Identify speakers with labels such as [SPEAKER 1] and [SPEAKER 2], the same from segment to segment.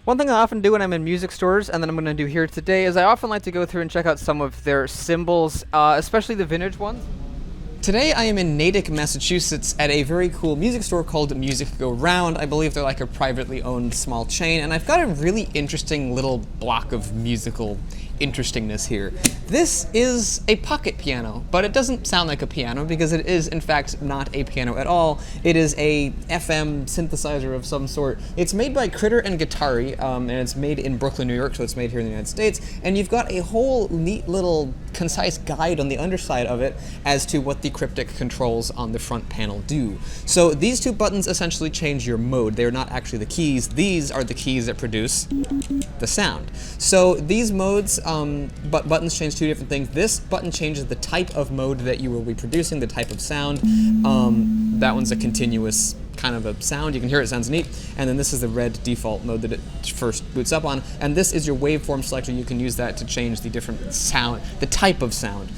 [SPEAKER 1] One thing I often do when I'm in music stores, and that I'm going to do here today, is I often like to go through and check out some of their cymbals, especially the vintage ones. Today I am in Natick, Massachusetts at a very cool music store called Music Go Round. I believe they're like a privately owned small chain, and I've got a really interesting little block of musical interestingness here. This is a pocket piano, but it doesn't sound like a piano because it is in fact not a piano at all. It is a FM synthesizer of some sort. It's made by Critter and Guitari, and it's made in Brooklyn, New York, so it's made here in the United States, and you've got a whole neat little concise guide on the underside of it as to what the cryptic controls on the front panel do. So these two buttons essentially change your mode. They're not actually the keys. These are the keys that produce the sound. So these modes, but buttons change two different things. This button changes the type of mode that you will be producing, the type of sound. That one's a continuous kind of a sound. You can hear it sounds neat. And then this is the red default mode that it first boots up on. And this is your waveform selector. You can use that to change the different sound, the type of sound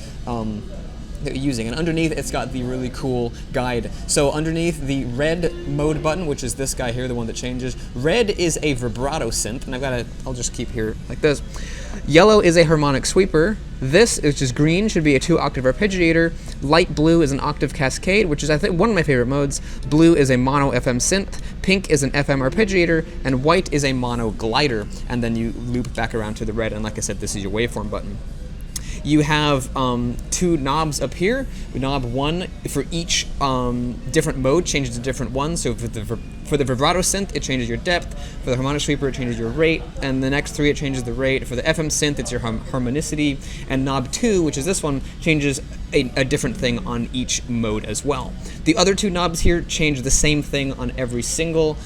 [SPEAKER 1] that you're using. And underneath it's got the really cool guide. So underneath the red mode button, which is this guy here, the one that changes, red is a vibrato synth, and I'll just keep here like this. Yellow is a harmonic sweeper. This, which is green, should be a 2-octave arpeggiator. Light blue is an octave cascade, which is I think one of my favorite modes. Blue is a mono FM synth. Pink is an FM arpeggiator, and white is a mono glider. And then you loop back around to the red, and like I said, this is your waveform button. You have two knobs up here. Knob 1 for each different mode changes to different ones. So for the vibrato synth, it changes your depth. For the harmonic sweeper, it changes your rate. And the next 3, it changes the rate. For the FM synth, it's your harmonicity. And knob 2, which is this one, changes a different thing on each mode as well. The other 2 knobs here change the same thing on every single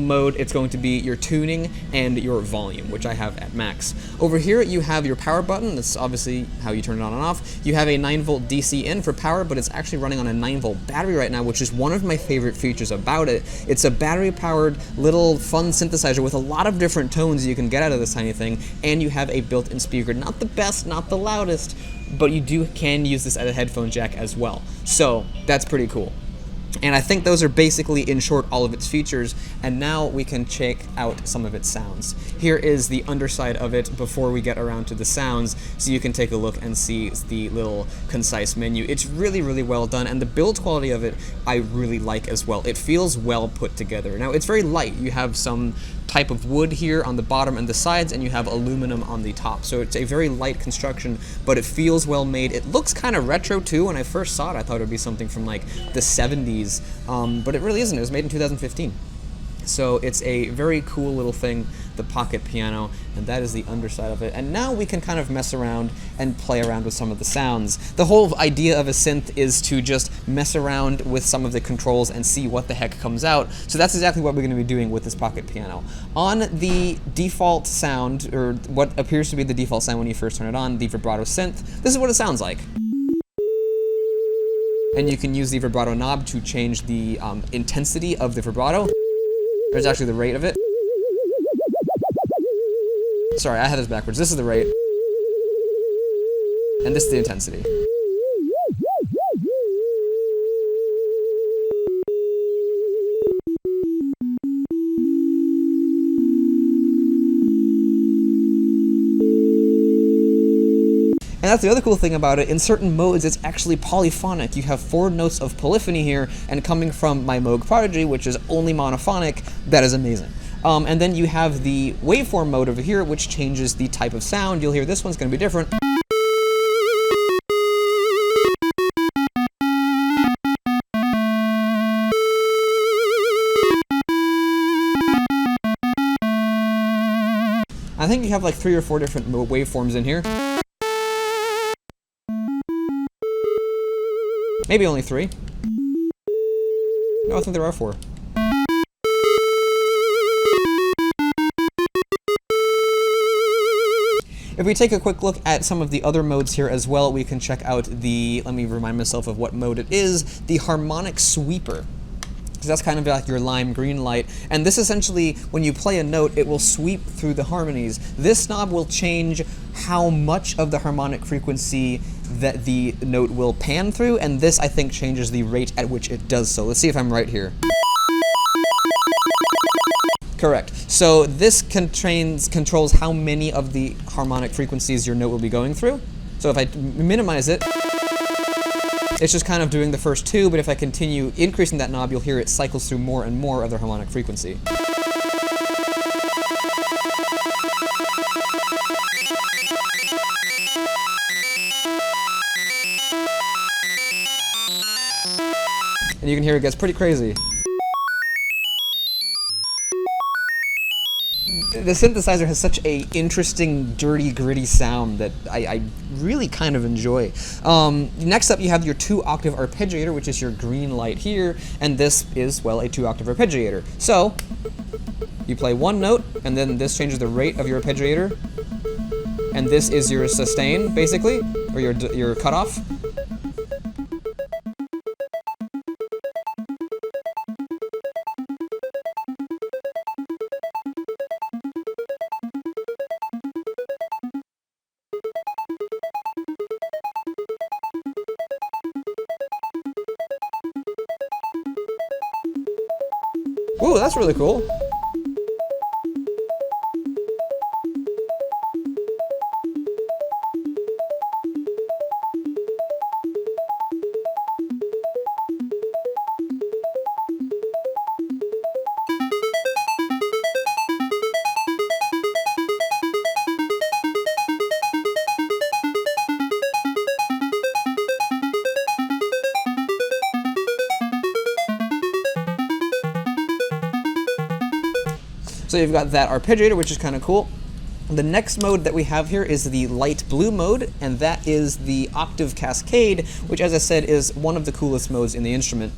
[SPEAKER 1] mode. It's going to be your tuning and your volume, which I have at max. Over here you have your power button. That's obviously how you turn it on and off. You have a 9-volt DC in for power, but it's actually running on a 9-volt battery right now, which is one of my favorite features about it. It's a battery-powered little fun synthesizer with a lot of different tones you can get out of this tiny thing, and you have a built-in speaker. Not the best, not the loudest, but you can use this as a headphone jack as well. So that's pretty cool. And I think those are basically, in short, all of its features, and now we can check out some of its sounds. Here is the underside of it before we get around to the sounds, so you can take a look and see the little concise menu. It's really, really well done, and the build quality of it I really like as well. It feels well put together. Now, it's very light. You have some type of wood here on the bottom and the sides, and you have aluminum on the top. So it's a very light construction, but it feels well made. It looks kind of retro too. When I first saw it, I thought it would be something from like the 70s, but it really isn't. It was made in 2015. So it's a very cool little thing, the pocket piano, and that is the underside of it. And now we can kind of mess around and play around with some of the sounds. The whole idea of a synth is to just mess around with some of the controls and see what the heck comes out. So that's exactly what we're going to be doing with this pocket piano. On the default sound, or what appears to be the default sound when you first turn it on, the vibrato synth, this is what it sounds like. And you can use the vibrato knob to change the intensity of the vibrato. There's actually the rate of it. Sorry, I had this backwards. This is the rate. And this is the intensity. And that's the other cool thing about it. In certain modes, it's actually polyphonic. You have 4 notes of polyphony here, and coming from my Moog Prodigy, which is only monophonic, that is amazing. And then you have the waveform mode over here, which changes the type of sound. You'll hear this one's going to be different. I think you have like 3 or 4 different waveforms in here. Maybe only 3. No, I think there are 4. If we take a quick look at some of the other modes here as well, we can check out the, let me remind myself of what mode it is, the Harmonic Sweeper. Because that's kind of like your lime green light. And this essentially, when you play a note, it will sweep through the harmonies. This knob will change how much of the harmonic frequency that the note will pan through, and this, I think, changes the rate at which it does so. Let's see if I'm right here. Correct. So this controls how many of the harmonic frequencies your note will be going through. So if I minimize it, it's just kind of doing the first two, but if I continue increasing that knob, you'll hear it cycles through more and more of the harmonic frequency. And you can hear it gets pretty crazy. The synthesizer has such a interesting, dirty, gritty sound that I really kind of enjoy. Next up, you have your 2-octave arpeggiator, which is your green light here, and this is, well, a 2-octave arpeggiator. So, you play one note, and then this changes the rate of your arpeggiator, and this is your sustain, basically, or your cutoff. Ooh, that's really cool. So you've got that arpeggiator, which is kind of cool. The next mode that we have here is the light blue mode, and that is the Octave Cascade, which, as I said, is one of the coolest modes in the instrument.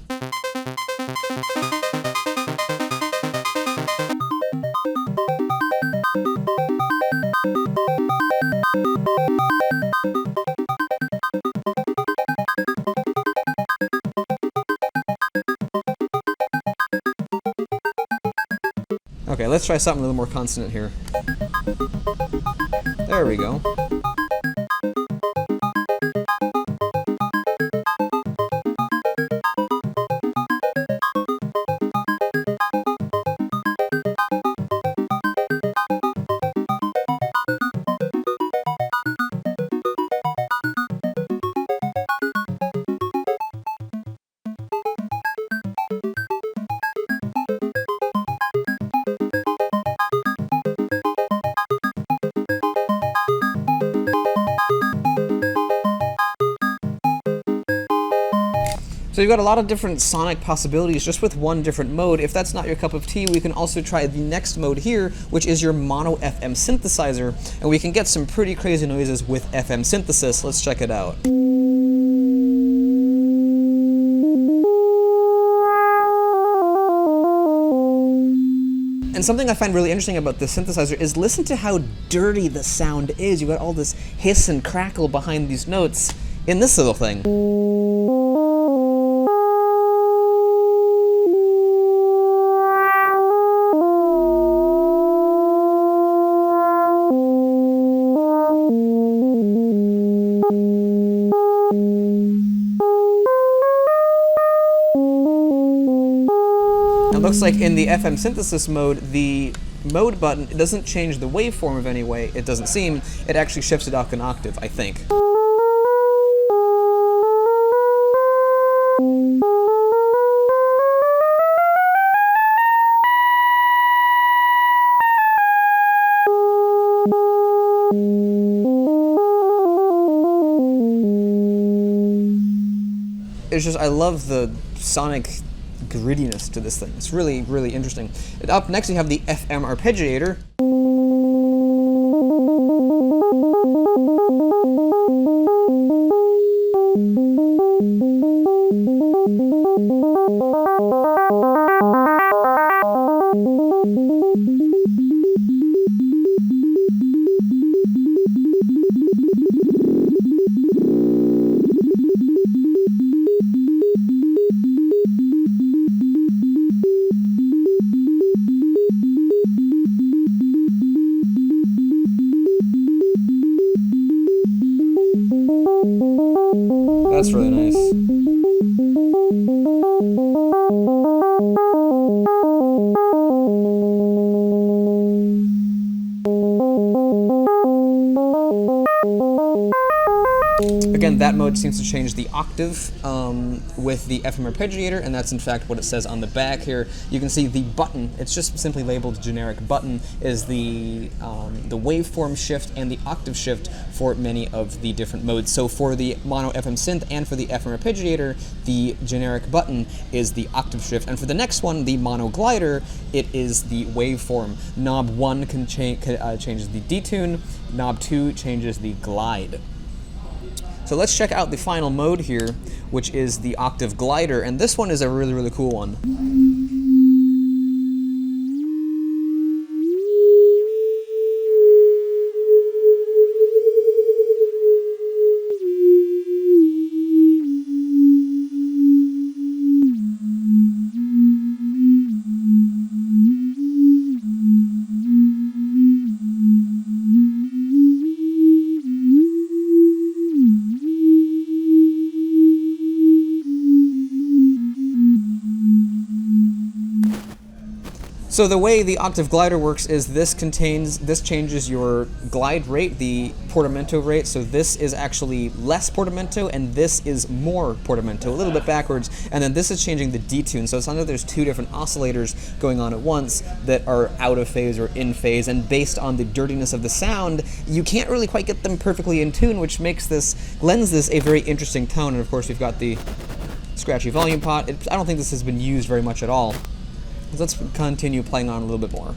[SPEAKER 1] Okay, let's try something a little more consonant here. There we go. So you've got a lot of different sonic possibilities just with one different mode. If that's not your cup of tea, we can also try the next mode here, which is your mono FM synthesizer, and we can get some pretty crazy noises with FM synthesis. Let's check it out. And something I find really interesting about this synthesizer is listen to how dirty the sound is. You've got all this hiss and crackle behind these notes in this little thing. It looks like in the FM synthesis mode, the mode button doesn't change the waveform of any way, it doesn't seem. It actually shifts it up an octave, I think. It's just, I love the sonic grittiness to this thing. It's really, really interesting. And up next we have the FM Arpeggiator. Mode seems to change the octave with the Fm Arpeggiator, and that's in fact what it says on the back here. You can see the button, it's just simply labeled generic button, is the waveform shift and the octave shift for many of the different modes. So for the mono FM synth and for the Fm Arpeggiator, the generic button is the octave shift, and for the next one, the mono glider, it is the waveform. Knob 1 changes the detune, knob 2 changes the glide. So let's check out the final mode here, which is the Octave Glider, and this one is a really, really cool one. So the way the Octave Glider works is this changes your glide rate, the portamento rate. So this is actually less portamento and this is more portamento, a little bit backwards. And then this is changing the detune. So it's not that there's two different oscillators going on at once that are out of phase or in phase. And based on the dirtiness of the sound, you can't really quite get them perfectly in tune, which lends this a very interesting tone. And of course we've got the scratchy volume pot. I don't think this has been used very much at all. Let's continue playing on a little bit more.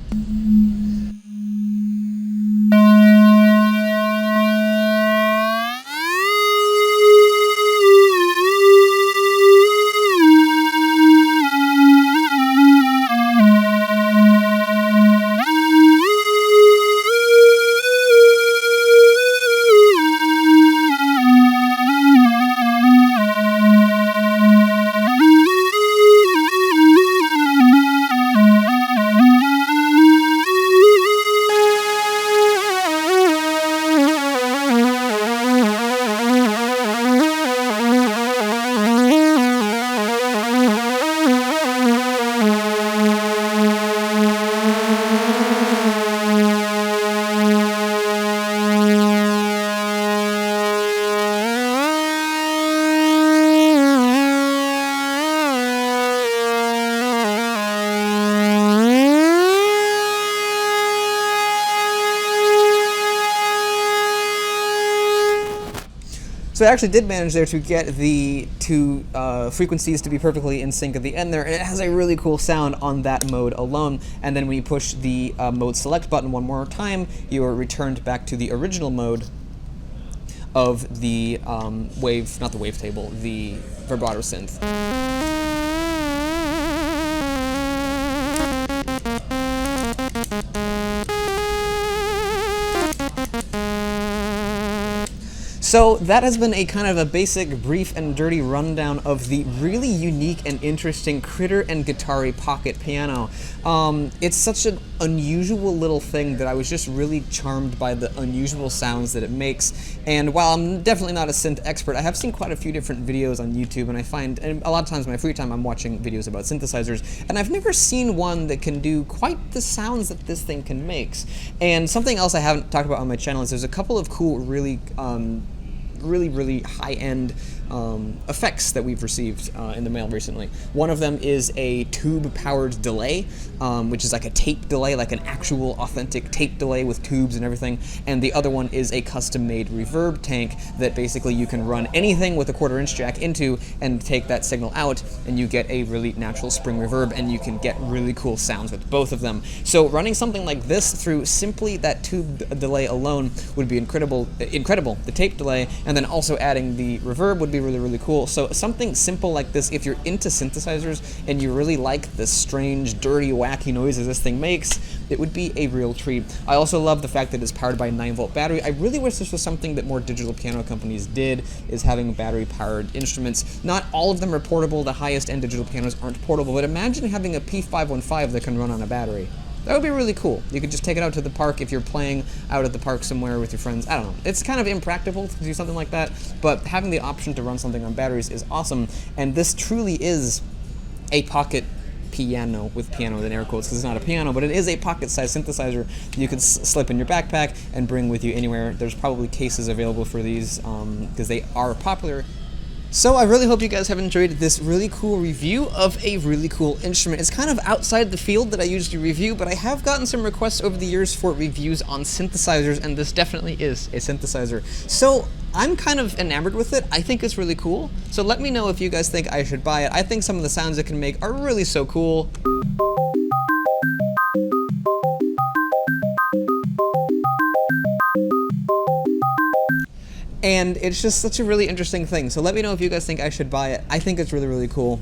[SPEAKER 1] So I actually did manage there to get the two frequencies to be perfectly in sync at the end there, and it has a really cool sound on that mode alone. And then when you push the mode select button one more time, you are returned back to the original mode of the not the wavetable, the Vibrato Synth. So that has been a kind of a basic, brief, and dirty rundown of the really unique and interesting Critter and Guitari pocket piano. It's such an unusual little thing that I was just really charmed by the unusual sounds that it makes. And while I'm definitely not a synth expert, I have seen quite a few different videos on YouTube, and I find, and a lot of times in my free time I'm watching videos about synthesizers, and I've never seen one that can do quite the sounds that this thing can make. And something else I haven't talked about on my channel is there's a couple of cool, really high-end effects that we've received in the mail recently. One of them is a tube-powered delay, which is like a tape delay, like an actual authentic tape delay with tubes and everything. And the other one is a custom-made reverb tank that basically you can run anything with a 1/4-inch jack into and take that signal out, and you get a really natural spring reverb, and you can get really cool sounds with both of them. So running something like this through simply that tube delay alone would be incredible. The tape delay, and then also adding the reverb would be really, really cool. So something simple like this, if you're into synthesizers and you really like the strange, dirty, wacky noises this thing makes, it would be a real treat. I also love the fact that it's powered by a 9-volt battery. I really wish this was something that more digital piano companies did, is having battery-powered instruments. Not all of them are portable. The highest-end digital pianos aren't portable, but imagine having a P515 that can run on a battery. That would be really cool. You could just take it out to the park if you're playing out at the park somewhere with your friends. I don't know. It's kind of impractical to do something like that, but having the option to run something on batteries is awesome, and this truly is a pocket piano, with piano in air quotes, because it's not a piano, but it is a pocket-sized synthesizer that you can slip in your backpack and bring with you anywhere. There's probably cases available for these because they are popular. So I really hope you guys have enjoyed this really cool review of a really cool instrument. It's kind of outside the field that I usually review, but I have gotten some requests over the years for reviews on synthesizers, and this definitely is a synthesizer. So I'm kind of enamored with it. I think it's really cool. So let me know if you guys think I should buy it. I think some of the sounds it can make are really so cool. And it's just such a really interesting thing. So let me know if you guys think I should buy it. I think it's really, really cool.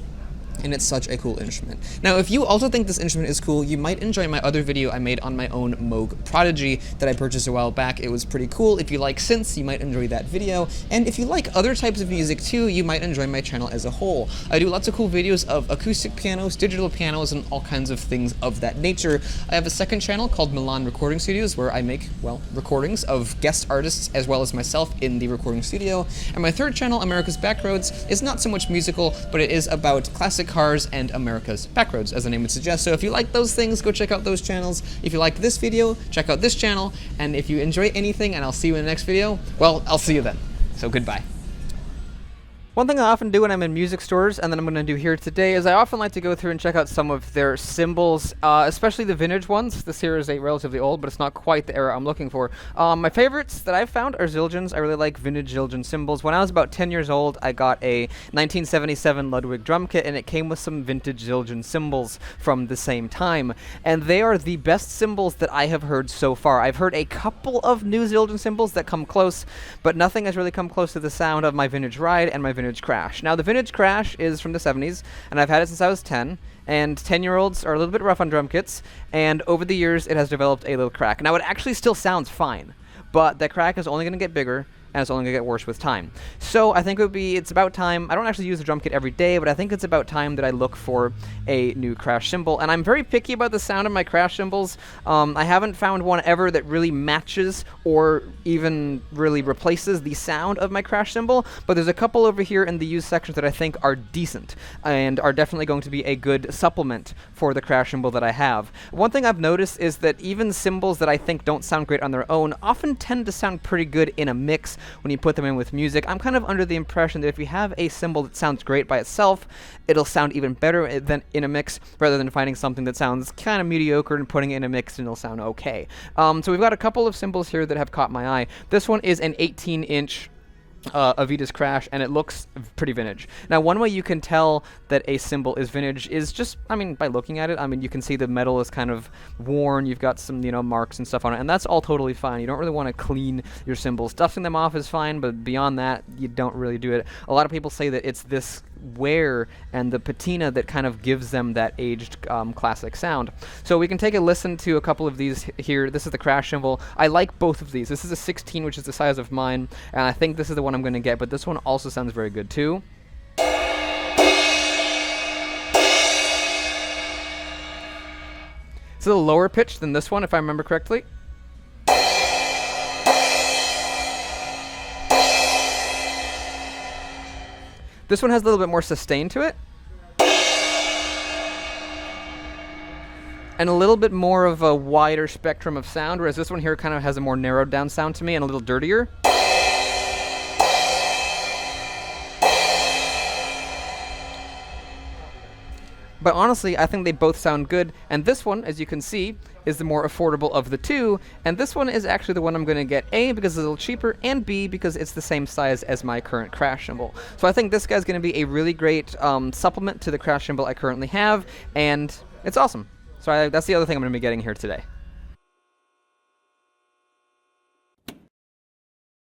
[SPEAKER 1] And it's such a cool instrument. Now, if you also think this instrument is cool, you might enjoy my other video I made on my own Moog Prodigy that I purchased a while back. It was pretty cool. If you like synths, you might enjoy that video. And if you like other types of music too, you might enjoy my channel as a whole. I do lots of cool videos of acoustic pianos, digital pianos, and all kinds of things of that nature. I have a second channel called Milan Recording Studios where I make, well, recordings of guest artists as well as myself in the recording studio. And my third channel, America's Backroads, is not so much musical, but it is about classic cars and America's Backroads, as the name would suggest. So if you like those things, go check out those channels. If you liked this video, check out this channel. And if you enjoy anything, and I'll see you in the next video, well, I'll see you then. So goodbye. One thing I often do when I'm in music stores, and that I'm going to do here today, is I often like to go through and check out some of their cymbals, especially the vintage ones. This here is a relatively old, but it's not quite the era I'm looking for. My favorites that I've found are Zildjians. I really like vintage Zildjian cymbals. When I was about 10 years old, I got a 1977 Ludwig drum kit, and it came with some vintage Zildjian cymbals from the same time. And they are the best cymbals that I have heard so far. I've heard a couple of new Zildjian cymbals that come close, but nothing has really come close to the sound of my vintage Ride and my vintage Crash. Now, the vintage Crash is from the 70s, and I've had it since I was 10, and 10-year-olds are a little bit rough on drum kits, and over the years, it has developed a little crack. Now, it actually still sounds fine, but that crack is only going to get bigger, and it's only going to get worse with time. So I think it's about time. I don't actually use the drum kit every day, but I think it's about time that I look for a new Crash cymbal. And I'm very picky about the sound of my Crash cymbals. I haven't found one ever that really matches or even really replaces the sound of my Crash cymbal, but there's a couple over here in the used sections that I think are decent and are definitely going to be a good supplement for the Crash cymbal that I have. One thing I've noticed is that even cymbals that I think don't sound great on their own often tend to sound pretty good in a mix when you put them in with music. I'm kind of under the impression that if you have a cymbal that sounds great by itself, it'll sound even better than in a mix, rather than finding something that sounds kind of mediocre and putting it in a mix and it'll sound okay. So we've got a couple of cymbals here that have caught my eye. This one is an 18-inch Avita's Crash, and it looks pretty vintage. Now, one way you can tell that a cymbal is vintage is just, by looking at it. You can see the metal is kind of worn. You've got some, marks and stuff on it, and that's all totally fine. You don't really want to clean your cymbals. Dusting them off is fine, but beyond that, you don't really do it. A lot of people say that it's this wear and the patina that kind of gives them that aged classic sound. So we can take a listen to a couple of these here. This is the Crash cymbal. I like both of these. This is a 16, which is the size of mine, and I think this is the one I'm going to get, but this one also sounds very good too. It's a little lower pitched than this one, if I remember correctly. This one has a little bit more sustain to it. And a little bit more of a wider spectrum of sound, whereas this one here kind of has a more narrowed down sound to me and a little dirtier. But honestly, I think they both sound good, and this one, as you can see, is the more affordable of the two, and this one is actually the one I'm going to get, A, because it's a little cheaper, and B, because it's the same size as my current Crash cymbal. So I think this guy's going to be a really great supplement to the Crash cymbal I currently have, and it's awesome. So that's the other thing I'm going to be getting here today.